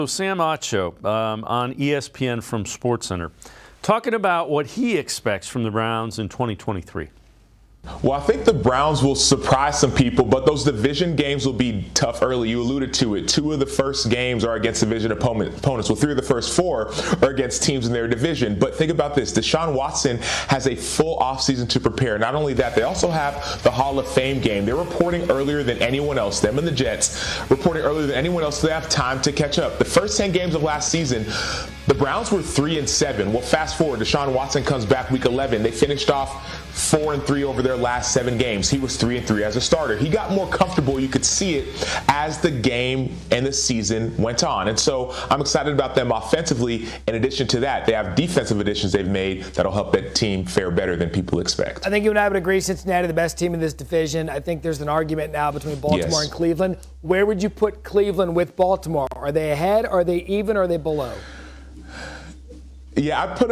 So Sam Acho on ESPN from SportsCenter, talking about what he expects from the Browns in 2023. Well, I think the Browns will surprise some people, but those division games will be tough early. You alluded to it. 2 of the first games are against division opponents. Well, 3 of the first 4 are against teams in their division. But think about this. Deshaun Watson has a full offseason to prepare. Not only that, they also have the Hall of Fame game. They're reporting earlier than anyone else. Them and the Jets reporting earlier than anyone else, so they have time to catch up. The first 10 games of last season, the Browns were 3-7. Well, fast forward, Deshaun Watson comes back week 11. They finished off 4-3 over their last 7 games. He was 3-3 as a starter. He got more comfortable. You could see it as the game and the season went on. And so I'm excited about them offensively. In addition to that, they have defensive additions they've made that'll help that team fare better than people expect. I think you and I would agree Cincinnati the best team in this division. I think there's an argument now between Baltimore and Cleveland. Where would you put Cleveland with Baltimore? Are they ahead? Are they even? Or are they below? Yeah, I put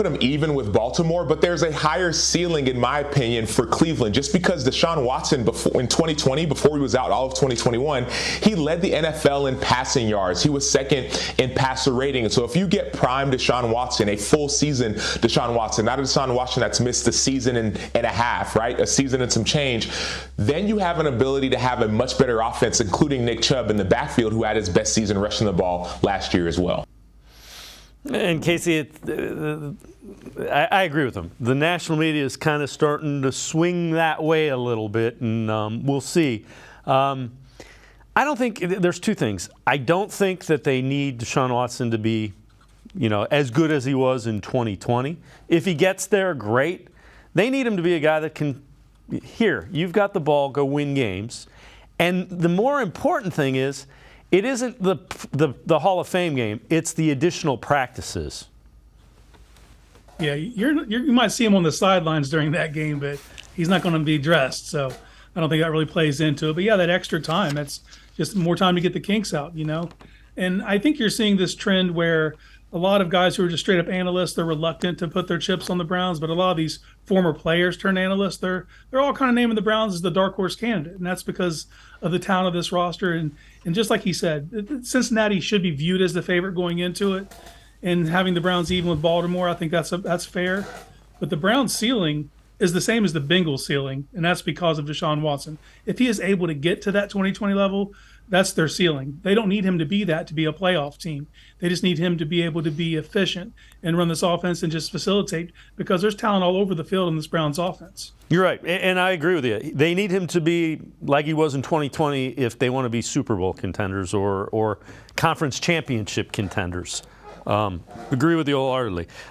them even with Baltimore, but there's a higher ceiling, in my opinion, for Cleveland. Just because Deshaun Watson, in 2020, before he was out all of 2021, he led the NFL in passing yards. He was second in passer rating. And so if you get prime Deshaun Watson, a full season Deshaun Watson, not a Deshaun Watson that's missed a season and a half, right? A season and some change, then you have an ability to have a much better offense, including Nick Chubb in the backfield, who had his best season rushing the ball last year as well. And Casey, I agree with him. The national media is kind of starting to swing that way a little bit, and we'll see. I don't think there's 2 things. I don't think that they need Deshaun Watson to be, as good as he was in 2020. If he gets there, great. They need him to be a guy that can, here, you've got the ball, go win games. And the more important thing is, it isn't the Hall of Fame game. It's the additional practices. Yeah, you might see him on the sidelines during that game, but he's not going to be dressed. So I don't think that really plays into it. But, yeah, that extra time, that's just more time to get the kinks out, And I think you're seeing this trend where a lot of guys who are just straight up analysts, they're reluctant to put their chips on the Browns, but a lot of these former players turned analysts, they're all kind of naming the Browns as the dark horse candidate, and that's because of the talent of this roster. And just like he said, Cincinnati should be viewed as the favorite going into it, and having the Browns even with Baltimore, I think that's fair. But the Browns' ceiling is the same as the Bengals' ceiling, and that's because of Deshaun Watson. If he is able to get to that 2020 level, that's their ceiling. They don't need him to be that to be a playoff team. They just need him to be able to be efficient and run this offense and just facilitate, because there's talent all over the field in this Browns offense. You're right, and I agree with you. They need him to be like he was in 2020 if they want to be Super Bowl contenders or conference championship contenders. Agree with you wholeheartedly.